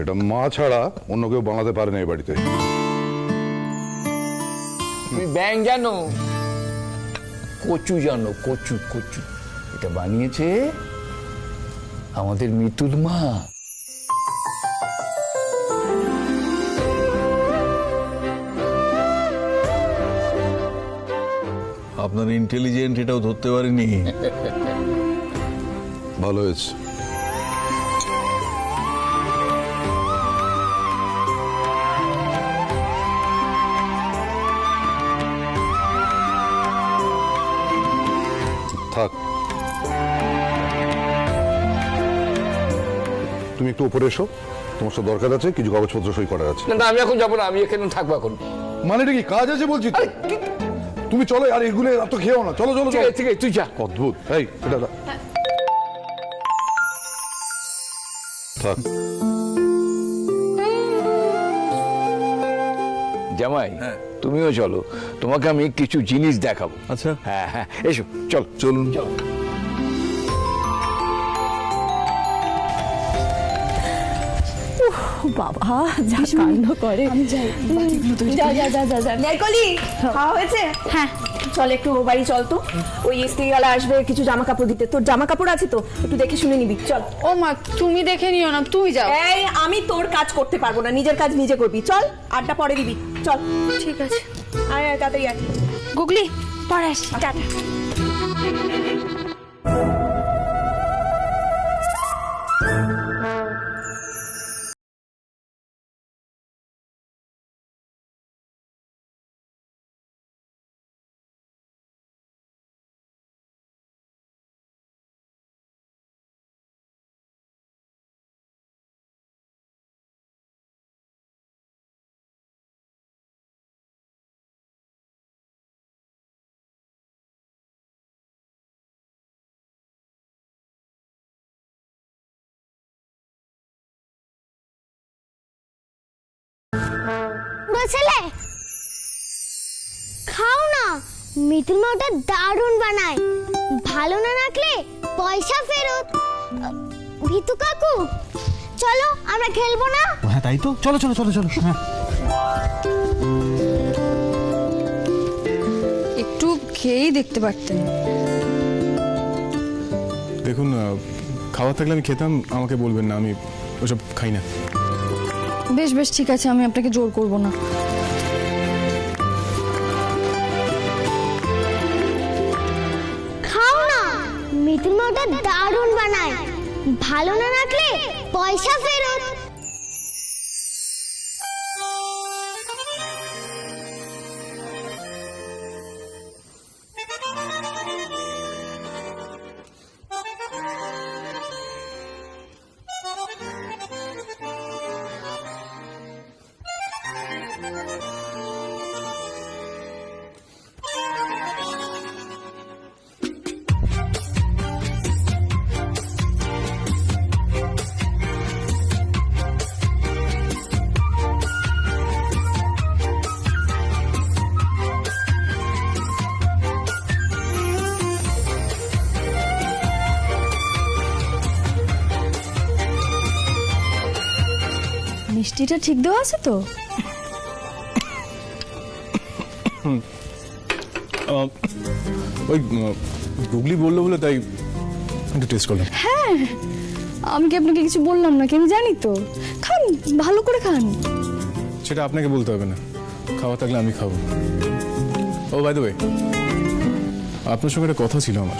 এটা মা ছাড়া অন্য কেউ বানাতে পারে না এই বাড়িতে। তুমি ব্যাং জানো, কচু জানো, কচু কচু, এটা বানিয়েছে আমাদের মিতুল মা। আপনার ইন্টেলিজেন্ট এটাও ধরতে পারিনি। ভালো হয়েছে। থাক, তুমি একটু উপরে এসো, তোমার সাথে দরকার আছে, কিছু কাগজপত্র সই করার আছে। না আমি এখন যাবো না, আমি এখানে থাকবো এখন। মানে এটা কি কাজ আছে বলছি তো? তুমি চলো, আর এগুলো এত খেও না, চলো চলো চলো। ঠিক আছে তুই যা। অদ্ভুত। এই এটা থাক। জামাই তুমিও চলো, তোমাকে আমি কিছু জিনিস দেখাবো। আচ্ছা হ্যাঁ হ্যাঁ এসো, চল চলুন। বাবা যা কাণ্ড করে। আমি যাই, যা যা যা যা যা। নেকলি খাওয়া হয়েছে? হ্যাঁ চল একটু ও বাড়ি চল তো, ওই ইস্ত্রিওয়ালা আসবে কিছু জামা কাপড় দিতে, তোর জামা কাপড় আছে তো, একটু দেখে শুনে নিবি। চল। ও মা তুমি দেখে নিও না, তুমি যাও। এই আমি তোর কাজ করতে পারবো না, নিজের কাজ নিজে করবি। চল, আড্ডা পরে দিবি। চল। ঠিক আছে। আয় আয় তাড়াতাড়ি আয়। গুগলি পরে আসি, টাটা। ছেলে খাও না, মিতুল মা ওটা দারুণ বানায়, ভালো না লাগলে পয়সা ফেরত। ভিতু কাকু চলো আমরা খেলবো না? হ্যাঁ তাই তো, চলো চলো চলো চলো। হ্যাঁ একটু খেয়েই দেখতে পারতেন। দেখুন, খাওয়া থাকলে আমি খেতাম, আমাকে বলবেন না, আমি ওসব খাই না। বেশ বেশ ঠিক আছে, আমি আপনাকে জোর করব না। খাও না, মিতুল মা ওটা দারুণ বানায়, ভালো না লাগলে পয়সা ফেরত। মিষ্টিটা ঠিক দেওয়া আছে তো? ওই গুগলি বললো বলে তাই একটু টেস্ট করলাম। হ্যাঁ আমি কি আপনাকে কিছু বললাম না, কি আমি জানি তো। খান, ভালো করে খান। সেটা আপনাকে বলতে হবে না, খাওয়া থাকলে আমি খাবো। ও বাই দ্য ওয়ে, আপনার সঙ্গে একটা কথা ছিল আমার।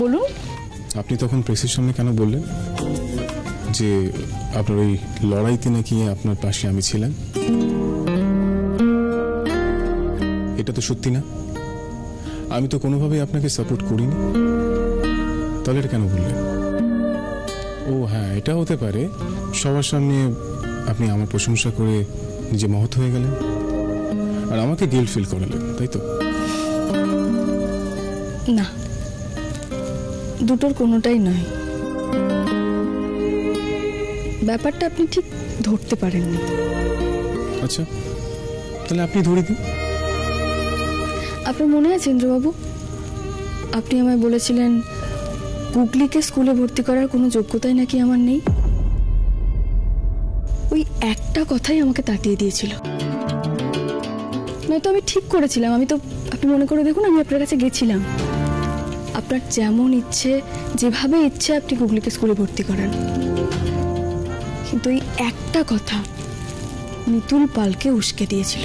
বলুন। আপনি তখন প্রেসের সামনে কেন বললেন যে আপনার ওই লড়াইতে নাকি আপনার পাশে আমি ছিলাম? এটা তো সত্যি না, আমি তো কোনোভাবেই আপনাকে সাপোর্ট করিনি, তাহলে এটা কেন বললেন? ও হ্যাঁ, এটা হতে পারে সবার সামনে আপনি আমার প্রশংসা করে নিজে মহৎ হয়ে গেলেন আর আমাকে গিল্ট ফিল করালেন, তাই তো? না, দুটোর কোনোটাই নয়। ব্যাপারটা আপনি ঠিক ধরতে পারেননি। আচ্ছা, তাহলে আপনি ধরে দিন। আপনার মনে আছে ইন্দ্রবাবু, আপনি আমায় বলেছিলেন গুগলিকে স্কুলে ভর্তি করার কোনো যোগ্যতাই নাকি আমার নেই। ওই একটা কথাই আমাকে তাড়িয়ে দিয়েছিল। নয়তো আমি ঠিক করেছিলাম, আমি তো, আপনি মনে করে দেখুন, আমি আপনার কাছে গেছিলাম। আপনার যেমন ইচ্ছে, যেভাবে ইচ্ছে আপনি গুগলিকে স্কুলে ভর্তি করান, কিন্তু এই একটা কথা মিতুল পালকে উস্কে দিয়েছিল।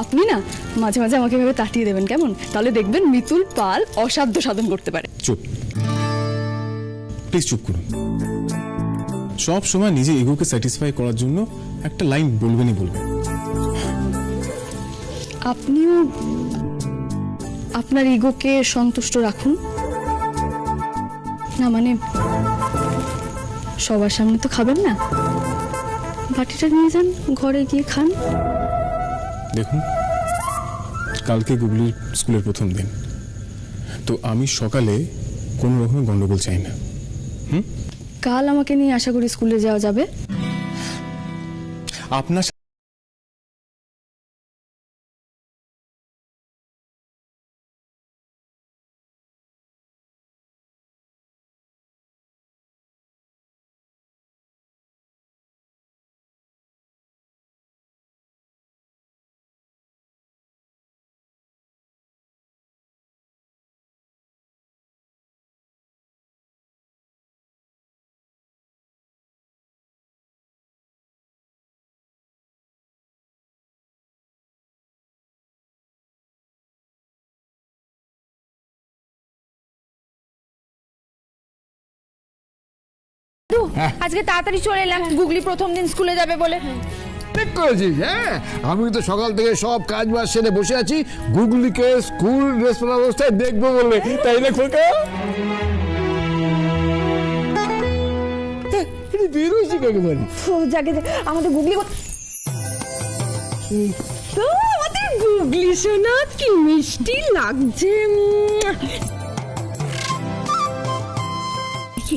আপনি না মাঝে মাঝে আমাকে এভাবে তাড়িয়ে দেবেন, কেমন? তাহলে দেখবেন মিতুল পাল অসাধ্য সাধন করতে পারে। চুপ, প্লিজ চুপ করুন। সব সময় নিজে ইগোকে স্যাটিসফাই করার জন্য একটা লাইন বলবেনই বলবেন। আপনিও আপনার ইগোকে সন্তুষ্ট রাখুন না, মানে সবার সামনে তো খাবেন না, বাটিটা নিয়ে যান, ঘরে গিয়ে খান। দেখুন, কালকে গুগলির স্কুলের প্রথম দিন, তো আমি সকালে কোনো রকমের গন্ডগোল চাই না। কাল আমাকে নিয়ে আশা করি স্কুলে যাওয়া যাবে। আপনার আজকে তাড়াতাড়ি চলে এলাম, গুগলি প্রথম দিন স্কুলে যাবে বলে। ঠিক করেছিস। হ্যাঁ, আমি তো সকাল থেকে সব কাজ বাজ সেরে বসে আছি গুগলিকে স্কুল ড্রেস পরা অবস্থায় দেখবো বলে, তাই না খোকা? বেরোছি একেবারে। যাকে আমাদের গুগলি তো, আমাদের গুগলি সোনা কি মিষ্টি লাগছে।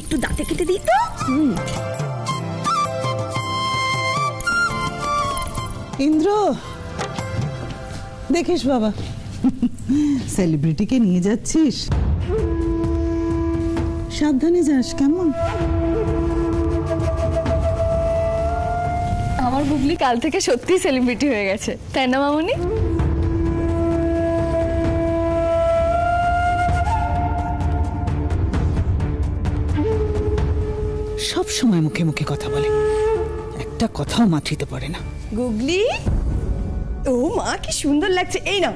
একটু দাঁতে কেটে দিই তো। ইন্দ্র, দেখিস বাবা, সেলিব্রিটিকে নিয়ে যাচ্ছিস, সাবধানে যাস কেমন? আমার গুগলি কাল থেকে সত্যি সেলিব্রিটি হয়ে গেছে, তাই না মামনি? সব সময় মুখে মুখে কথা বলে, একটা কথাও মাথিতে পারে না। গুগলি, ও মা কি সুন্দর লাগছে। এই নাও,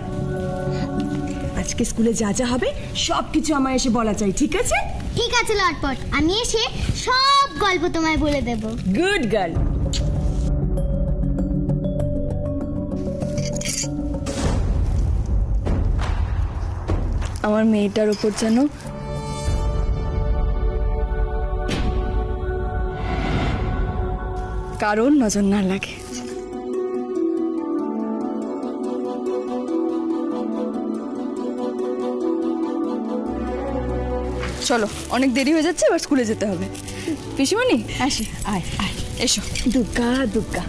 আজকে স্কুলে যা যা হবে সবকিছু আমায় এসে বলা চাই, ঠিক আছে? ঠিক আছে লটপট, আমি এসে সব গল্প তোমায় বলে দেব। Good girl. আমার মেয়েটার উপর যেন কারোর নজর না লাগে। চলো, অনেক দেরি হয়ে যাচ্ছে, এবার স্কুলে যেতে হবে। পিসিমণি আসি, আয় আয়, এসো। দুর্গা দুর্গা।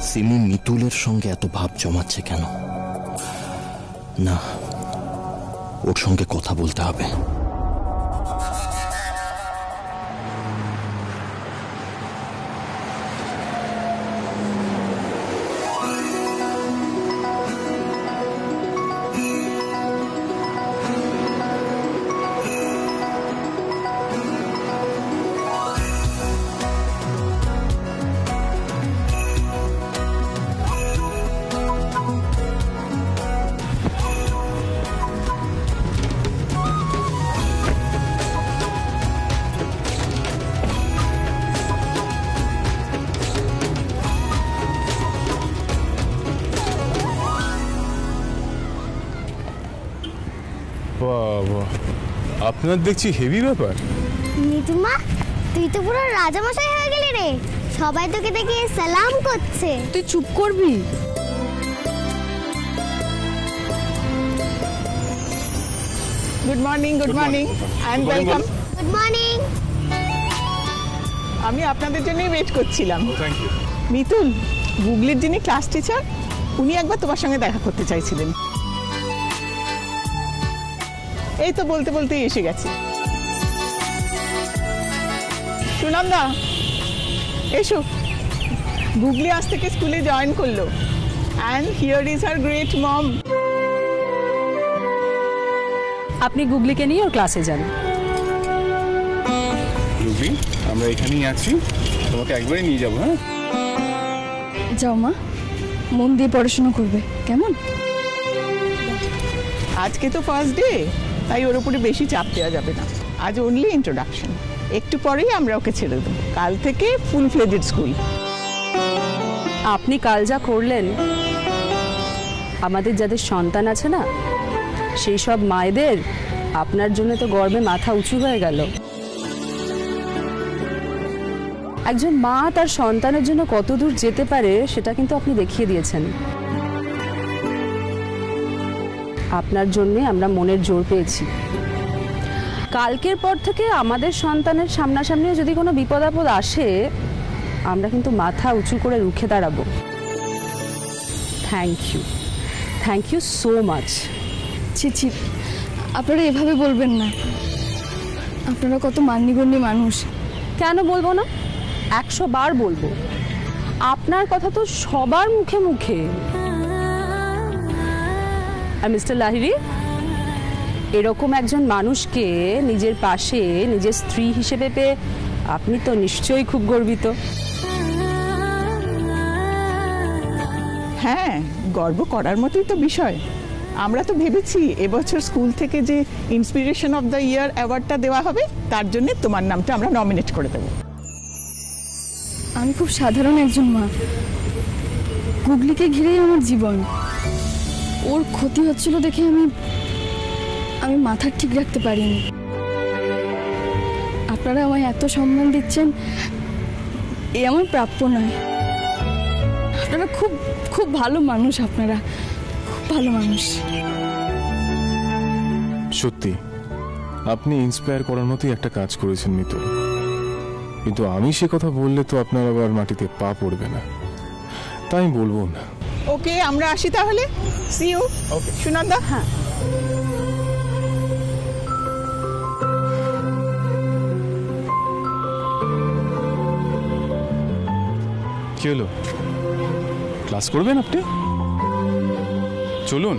সিমি মিতুলের সঙ্গে এত ভাব জমাচ্ছে কেন? না, ওর সঙ্গে কথা বলতে হবে। বাবা, আপনার দেখছি হেভি ব্যাপার। মিতুমা, তুই তো পুরো রাজামশাই হয়ে গেলি রে, সবাই তোকে দেখে সালাম করছে। তুই চুপ করবি? Good morning and welcome. Good morning. আমি আপনাদের জন্যই ওয়েট করছিলাম। মিতুল, গুগলির যিনি ক্লাস টিচার, উনি একবার তোমার সঙ্গে দেখা করতে চাইছিলেন। এই তো বলতে বলতেই এসে গেছে। সুনন্দা, এসো। গুগলি আজ থেকে স্কুলে জয়েন করলো। And here is her great mom. আপনি গুগলিকে নিয়ে ওর ক্লাসে যান। রুবি, আমরা এখানেই আছি, তোমাকে একবারই নিয়ে যাবো। হ্যাঁ, যাও মা, মন দিয়ে পড়াশোনা করবে, কেমন? আজকে তো ফার্স্ট ডে, তাই ওর উপরে বেশি চাপ দেওয়া যাবে না। আজ অনলি ইন্ট্রোডাকশন, একটু পরেই আমরা ওকে ছেড়ে দেবো। কাল থেকে ফুল ফ্লেজেড স্কুল। আপনি কাল যা করলেন, আমাদের যাদের সন্তান আছে না, সেই সব মায়েদের আপনার জন্য তো গর্বে মাথা উঁচু হয়ে গেল। একজন মা তার সন্তানের জন্য কত দূর যেতে পারে সেটা কিন্তু আপনি দেখিয়ে দিয়েছেন। আপনার জন্যে আমরা মনের জোর পেয়েছি। কালকের পর থেকে আমাদের সন্তানের সামনাসামনিও যদি কোনো বিপদ আপদ আসে, আমরা কিন্তু মাথা উঁচু করে রুখে দাঁড়াবো। Thank you so much. ছি ছি, আপনারা এভাবে বলবেন না। আপনারা কত মান্যগণ্য মানুষ। কেন বলবো না, 100 বার বলবো। আপনার কথা তো সবার মুখে মুখে। আর মিস্টার লাহিড়ী, এরকম একজন মানুষকে নিজের পাশে নিজের স্ত্রী হিসেবে পেয়ে আপনি তো নিশ্চয়ই খুব গর্বিত। হ্যাঁ, গর্ব করার মতোই তো বিষয়। আমরা তো ভেবেছি এবছর স্কুল থেকে যে ইন্সপিরেশন অফ দ্য ইয়ার অ্যাওয়ার্ডটা দেওয়া হবে, তার জন্য তোমার নামটা আমরা নমিনেট করে দেবো। আমি খুব সাধারণ একজন মা। গুগলিকে ঘিরেই আমার জীবন। ওর ক্ষতি হচ্ছিল দেখে আমি মাথা ঠিক রাখতে পারিনি। আপনারা আমায় এত সম্মান দিচ্ছেন, এ আমার প্রাপ্য নয়। আপনারা খুব খুব ভালো মানুষ, আপনারা খুব ভালো মানুষ। সত্যি আপনি ইন্সপায়ার করার মতোই একটা কাজ করেছেন মিতুল, কিন্তু আমি সে কথা বললে তো আপনার আবার মাটিতে পা পড়বে না, তাই বলবো না। ওকে, আমরা আসি তাহলে। See you. ওকে সুনন্দা। হ্যাঁ, কি হলো, ক্লাস করবেন আপনি? চলুন।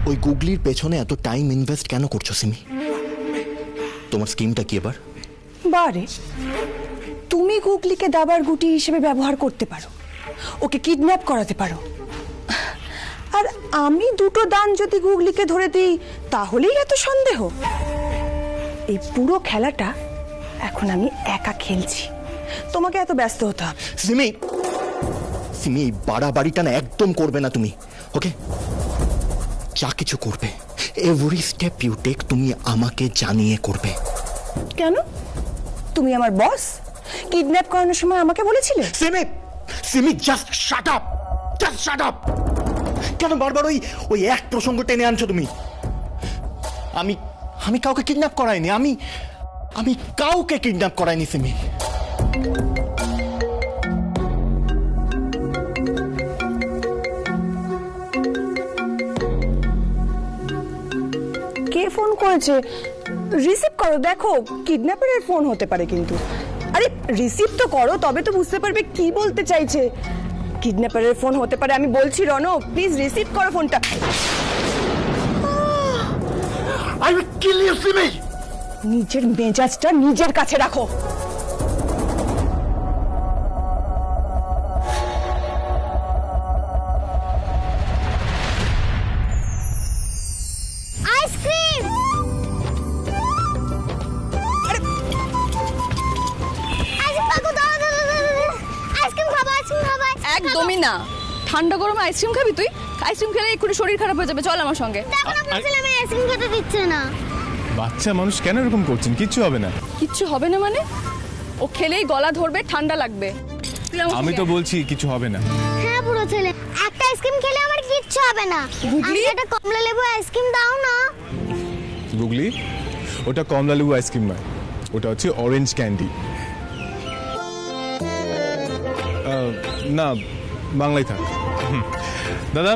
ওই গুগলির পেছনে এত টাইম ইনভেস্ট কেন করছো সিমি? তোমার স্কিমটা কি এবার? বারে, তুমি গুগলিকে দাবার গুটি হিসেবে ব্যবহার করতে পারো, ওকে কিডন্যাপ করাতে পারো। আর আমি দুটো দান যদি গুগলিকে ধরে দিই, তাহলেই এত সন্দেহ? এই পুরো খেলাটা এখন আমি একা খেলছি, তোমাকে এত ব্যস্ত হতে হবে। সিমি, সিমি, এই বাড়াবাড়িটা না একদম করবে না তুমি, ওকে? যা কিছু করবে, এভরি স্টেপ ইউ টেক তুমি আমাকে জানিয়ে করবে। কেন? তুমি আমার বস, কিডন্যাপ করানোর সময় আমাকে বলেছিলে? Simi, Simi, just shut up, just shut up. কেন বারবার ওই এক প্রসঙ্গ টেনে আনছো তুমি? আমি কাউকে কিডন্যাপ করাইনি, আমি কাউকে কিডন্যাপ করাইনি সিমি। কে ফোন করেছে? রিসিভ করো, দেখো কিডন্যাপারের ফোন হতে পারে কিন্তু। আরে রিসিভ তো করো, তবে তো বুঝতে পারবে কি বলতে চাইছে। কিডন্যাপারের ফোন হতে পারে, আমি বলছি। রনো, প্লিজ রিসিভ করো ফোনটা। I will kill you Simi. নিজের মেজাজটা নিজের কাছে রাখো। আইসক্রিম। আইসক্রিম খাবো, আইসক্রিম খাবো। একদমই না, ঠান্ডা গরমে আইসক্রিম খাবি তুই? আইসক্রিম খেলে একটু শরীর খারাপ হয়ে যাবে, চল আমার সঙ্গে। বলছিলাম আইসক্রিম খেতে দিচ্ছে না। বাচ্চা মানুষ কেন এরকম করছেন? কিচ্ছু হবে না। কিচ্ছু হবে না মানে? ও খেলেই গলা ধরবে, ঠান্ডা লাগবে। আমি তো বলছি কিছু হবে না। হ্যাঁ বুড়ো ছেলে, একটা আইসক্রিম খেলে আমার কিচ্ছু হবে না। গুগলি? আমাকে একটা কমলা লেবু আইসক্রিম দাও না। গুগলি, ওটা কমলা লেবু আইসক্রিম নয়, ওটা হচ্ছে অরেঞ্জ ক্যান্ডি। না, বাংলায় থাক। দাদা,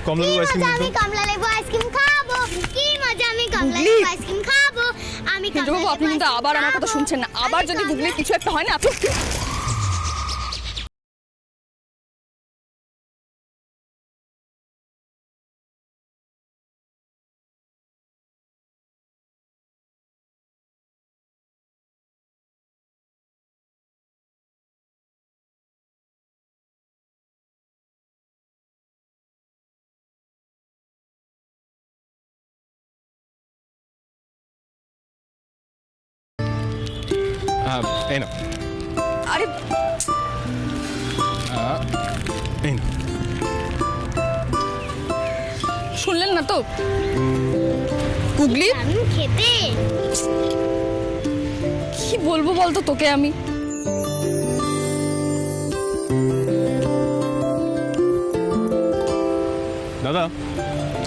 কমলা লেবু আইসক্রিম দিন তো। আমি কমলা লেবু আইসক্রিম খাবো। কি মজা, আমি কমলা লেবু আইসক্রিম খাবো। আমি বাবু, আপনি কিন্তু আবার আমার কথা শুনছেন না। আবার যদি গুগলি কিছু একটা হয় না, আপনি এই না, আরে এই না। শুনলেন না তো গুগলি? খেতে কি বলবো বলতো তোকে আমি? দাদা,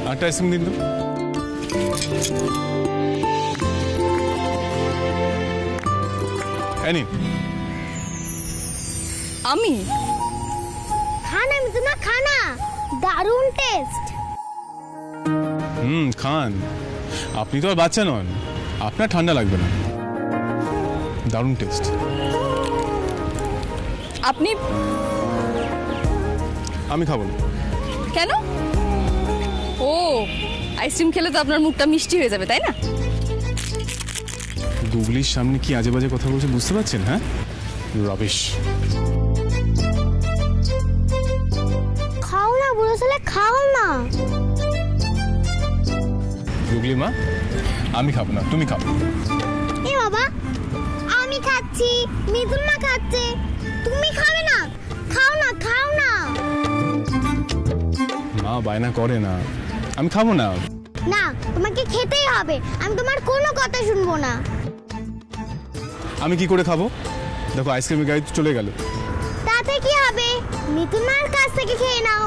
আটটা আইসক্রিম দিন তো। এই নিন। আমি খানা, আমি তোমার খানা দারুণ টেস্ট। খান, আপনি তো আর বাচ্চা নন, আপনার ঠান্ডা লাগবে না। দারুণ টেস্ট। আপনি? আমি খাবো না। কেন? ও, আইসক্রিম খেলে তো আপনার মুখটা মিষ্টি হয়ে যাবে, তাই না? গুগলির সামনে কি আজে বাজে কথা বলছে বুঝতে পারছেন? হ্যাঁ, রবিশ। খাও না বুড়ো ছেলে, খাও না। গুগলি মা, আমি খাবো না, তুমি খাও। এ বাবা, আমি খাচ্ছি, মিথুন মা খাচ্ছে, তুমি খাবে না? খাও না, খাও না। মা বায়না করে না, আমি খাবো না। না, তোমাকে খেতেই হবে, আমি তোমার কোনো কথা শুনবো না। আমি কি করে খাবো? দেখো, আইসক্রিমের গাড়ি তো চলে গেল। তাতে কি হবে? মিথুন মার কাছ থেকে খেয়ে নাও।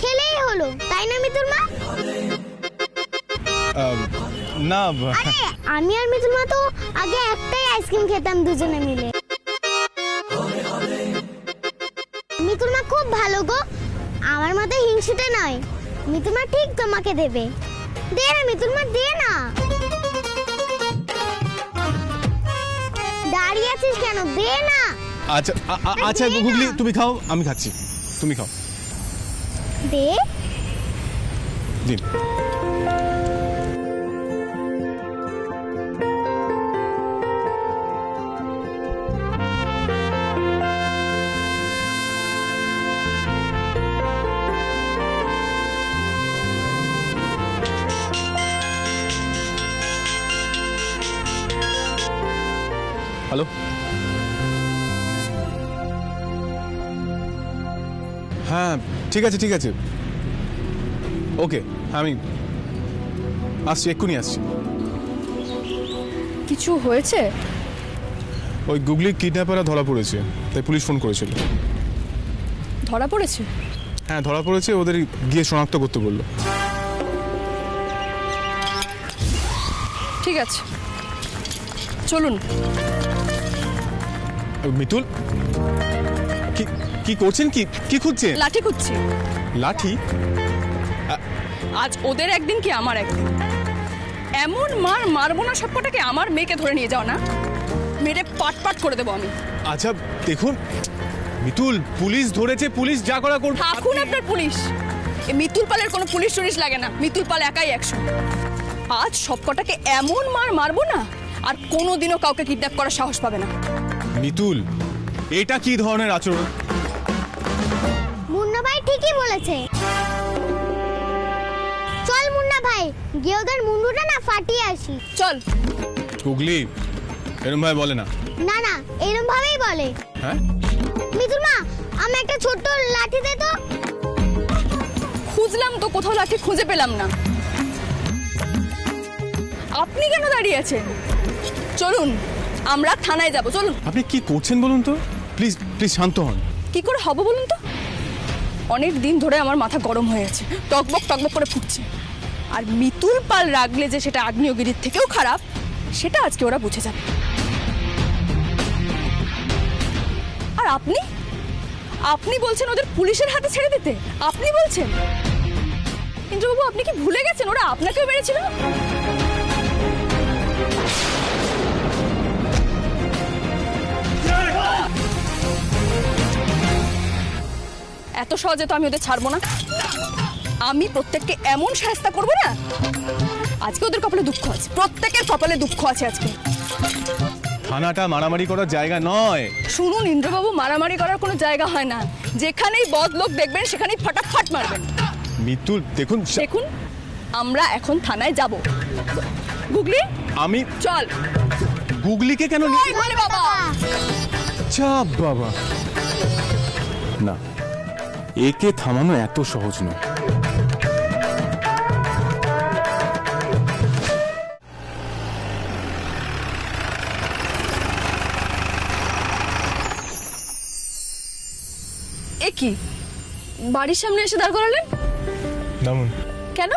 খেলেই হলো, তাই না মিথুন মা? না, আরে আমি আর মিথুন মা তো আগে একটাই আইসক্রিম খেতাম দুজনে মিলে। মিথুন মা খুব ভালো গো, আমার মতো হিংসুটে নয়। মিথুন মা ঠিক তোমাকে দেবে। দে না মিথুন মা, দে না। দাঁড়িয়ে আছিস কেন? দে না। আচ্ছা আচ্ছা গুগলি, তুমি খাও, আমি খাচ্ছি, তুমি খাও। দে। দিন। হ্যালো, হ্যাঁ ঠিক আছে ঠিক আছে, ওকে, আমি আসছি, এক্ষুনি আসছি। কিছু হয়েছে? ওই গুগলি কিডন্যাপাররা ধরা পড়েছে, তাই পুলিশ ফোন করেছিল। ধরা পড়েছে? হ্যাঁ ধরা পড়েছে, ওদের গিয়ে শনাক্ত করতে বললো। ঠিক আছে, চলুন। মিতুল, কি করছেন? কি খুঁজছেন? লাঠি খুঁজছি। লাঠি? আজ ওদের একদিন কি আমার একদিন। এমন মার মারবো না সবকটাকে, আমার মেয়েকে ধরে নিয়ে যাও না, মেরে পাট পাট করে দেবো আমি। আচ্ছা দেখুন মিতুল, পুলিশ ধরেছে, পুলিশ যা করা করবে। থাকুন আপনার পুলিশ, এই মিতুল পালের কোনো পুলিশ টুলিশ লাগে না, মিতুল পাল একাই 100। আজ সবকটাকে এমন মার মারবো না, আর কোনোদিনও কাউকে কিডন্যাপ করার সাহস পাবে না। মিতুল, এটা কি ধরনের আচরণ? মুন্না ভাই ঠিকই বলেছে। চল মুন্না ভাই, গিয়ে ওদের মুন্ডুটা না ফাটিয়ে আসি। চল। গুগলি এরম ভাই বলে না। না না, এরকম ভাবেই বলে। হ্যাঁ মিতুল মা, আমি একটা ছোট্ট লাঠি দে তো। খুঁজলাম তো, কোথাও লাঠি খুঁজে পেলাম না। আপনি কেন দাঁড়িয়ে আছেন? চলুন আমরা থানায় যাব, চলুন। আপনি কি করছেন বলুন তো? প্লিজ প্লিজ শান্ত হন। কি করে হব বলুন তো? অনেক দিন ধরে আমার মাথা গরম হয়ে আছে, টকবক টকবক করে ফুটছে। আর মিতুল পাল রাগলে যে সেটা আগ্নেয়গিরির থেকেও খারাপ, সেটা আজকে ওরা বুঝে যাবে। আর আপনি আপনি বলছেন ওদের পুলিশের হাতে ছেড়ে দিতে? আপনি বলছেন? ইন্দ্রবাবু, আপনি কি ভুলে গেছেন ওরা আপনাকেও মেরেছিল? এত সহজে তো আমি ওদের ছাড়বো না। আমি প্রত্যেককে এমন শাস্তি করবো না, আজকে ওদের কপালে দুঃখ আছে, প্রত্যেকের কপালে দুঃখ আছে আজকে। থানাটা মারামারি করার জায়গা নয়। শুনুন ইন্দ্রবাবু, মারামারি করার কোনো জায়গা হয় না। যেখানেই বদলোক দেখবেন সেখানেই ফটাফট মারবেন। মিতুল দেখুন দেখুন, আমরা এখন থানায় যাব। গুগলি, আমি চল। গুগলিকে কেন বাবা, চাপ বাবা, না, একে থামানো এত সহজ নয়। এ কি, বাড়ির সামনে এসে দাঁড় করালেন? নামুন। কেন?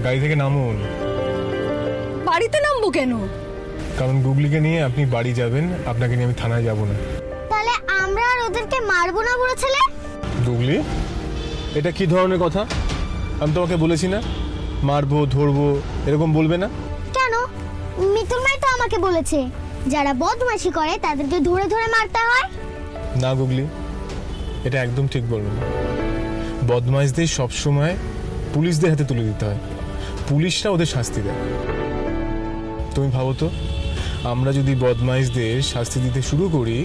গাড়ি থেকে নামুন। বাড়িতে নামবো কেন? কারণ গুগলিকে নিয়ে আপনি বাড়ি যাবেন, আপনাকে নিয়ে আমি থানায় যাব না। তাহলে আমরা আর ওদেরকে মারবো না বুড়ো ছেলে? গুগলি, এটা কি ধরনের কথা? আমি তোমাকে বলেছি না মারবো ধরবো, এরকম বলবে না। কেন? মিতুল মাই তো আমাকে বলেছে যারা বদমাশি করে তাদেরকে ধরে ধরে মারতে হয়। না গুগলি, এটা একদম ঠিক বলবেন না। বদমাইশদের সবসময় পুলিশদের হাতে তুলে দিতে হয়, পুলিশরা ওদের শাস্তি দেয়। তুমি ভাবো তো, আমরা যদি বদমাইশদের শাস্তি দিতে শুরু করি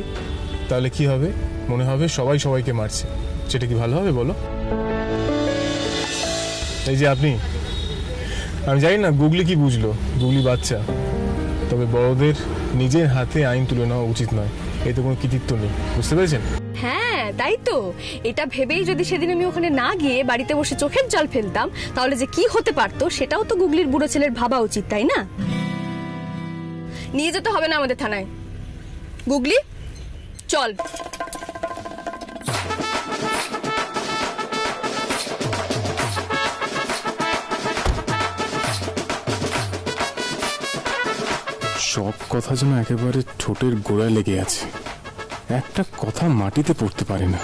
তাহলে কি হবে? মনে হবে সবাই সবাইকে মারছে। সেটা কি ভালো হবে বলো? এই যে আপনি, আমি জানি না গুগলি কি বুঝলো, গুগলি বাচ্চা, তবে বড়দের নিজের হাতে আইন তুলে নেওয়া উচিত নয়। এতে কোনো কৃতিত্ব নেই, বুঝতে পেরেছেন? হ্যাঁ, তাই তো। এটা ভেবেই যদি সেদিন আমি ওখানে না গিয়ে বাড়িতে বসে চোখের জল ফেলতাম, তাহলে যে কি হতে পারতো সেটাও তো গুগলির বুড়ো ছেলের ভাবা উচিত, তাই না? নিয়ে যেতে হবে না আমাদের থানায়। গুগলি, চল। সব কথা যেন একেবারে ঠোঁটের গোড়ায় লেগে আছে, একটা কথা মাটিতে পড়তে পারে না।